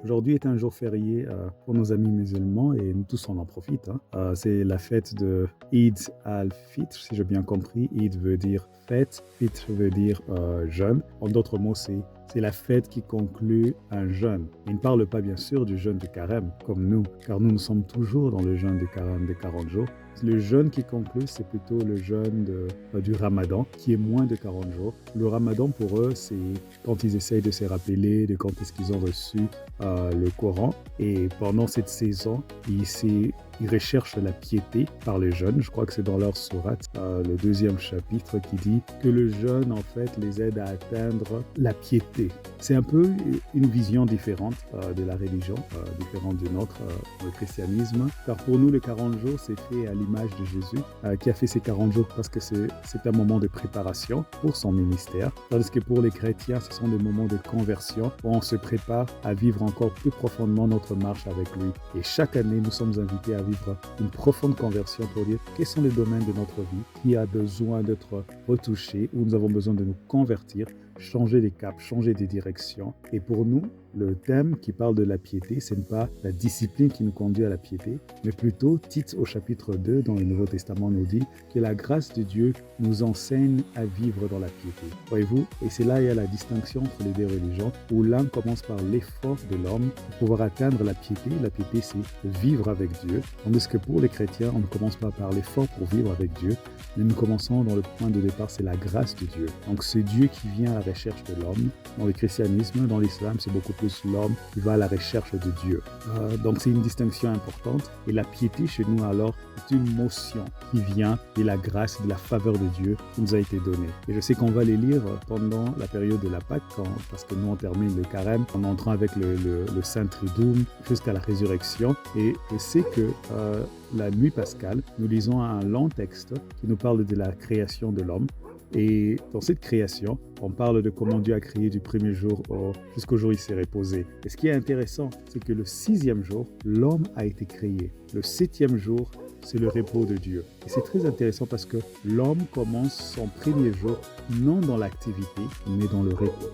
Aujourd'hui est un jour férié pour nos amis musulmans et nous tous on en profite, hein. C'est la fête de Eid al-Fitr, si j'ai bien compris. Eid veut dire fête, Fitr veut dire jeûne. En d'autres mots, c'est la fête qui conclut un jeûne. Il ne parle pas bien sûr du jeûne de carême comme nous, car nous sommes toujours dans le jeûne de carême des 40 jours. Le jeûne qui conclut, c'est plutôt le jeûne du Ramadan, qui est moins de 40 jours. Le Ramadan, pour eux, c'est quand ils essayent de se rappeler de quand est-ce qu'ils ont reçu le Coran. Et pendant cette saison, ils recherchent la piété par le jeûne. Je crois que c'est dans leur sourate, le deuxième chapitre, qui dit que le jeûne, en fait, les aide à atteindre la piété. C'est un peu une vision différente de la religion, différente du nôtre, le christianisme. Car pour nous, les 40 jours, c'est fait à l'image de Jésus, qui a fait ces 40 jours parce que c'est un moment de préparation pour son ministère. Tandis que pour les chrétiens, ce sont des moments de conversion où on se prépare à vivre encore plus profondément notre marche avec lui. Et chaque année, nous sommes invités à vivre une profonde conversion pour dire quels sont les domaines de notre vie qui a besoin d'être retouchés, où nous avons besoin de nous convertir, changer des caps, changer des directions. Et pour nous, le thème qui parle de la piété, ce n'est pas la discipline qui nous conduit à la piété, mais plutôt Tite au chapitre 2 dans le Nouveau Testament nous dit que la grâce de Dieu nous enseigne à vivre dans la piété. Voyez-vous, et c'est là il y a la distinction entre les deux religions, où l'un commence par l'effort de l'homme pour pouvoir atteindre la piété. La piété, c'est vivre avec Dieu, tandis que pour les chrétiens, on ne commence pas par l'effort pour vivre avec Dieu, mais nous commençons dans le point de départ, c'est la grâce de Dieu. Donc c'est Dieu qui vient à la recherche de l'homme. Dans le christianisme, dans l'islam, c'est beaucoup plus l'homme qui va à la recherche de Dieu. Donc c'est une distinction importante. Et la piété chez nous, alors, c'est une motion qui vient de la grâce et de la faveur de Dieu qui nous a été donnée. Et je sais qu'on va les lire pendant la période de la Pâque, parce que nous, on termine le carême en entrant avec le Saint Triduum jusqu'à la résurrection. Et je sais que la nuit pascale, nous lisons un long texte qui nous parle de la création de l'homme. Et dans cette création, on parle de comment Dieu a créé du premier jour jusqu'au jour où il s'est reposé. Et ce qui est intéressant, c'est que le 6e jour, l'homme a été créé. Le 7e jour, c'est le repos de Dieu. Et c'est très intéressant parce que l'homme commence son premier jour non dans l'activité, mais dans le repos.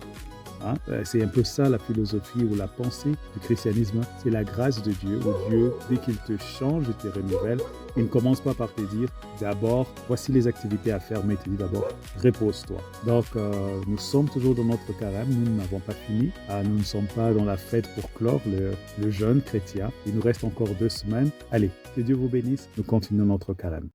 Hein? C'est un peu ça la philosophie ou la pensée du christianisme, c'est la grâce de Dieu, où Dieu, dès qu'il te change et te renouvelle, il ne commence pas par te dire d'abord, voici les activités à faire, mais il te dit d'abord, repose-toi. Donc, nous sommes toujours dans notre carême, nous n'avons pas fini, nous ne sommes pas dans la fête pour clore le jeûne chrétien, il nous reste encore 2 semaines. Allez, que Dieu vous bénisse, nous continuons notre carême.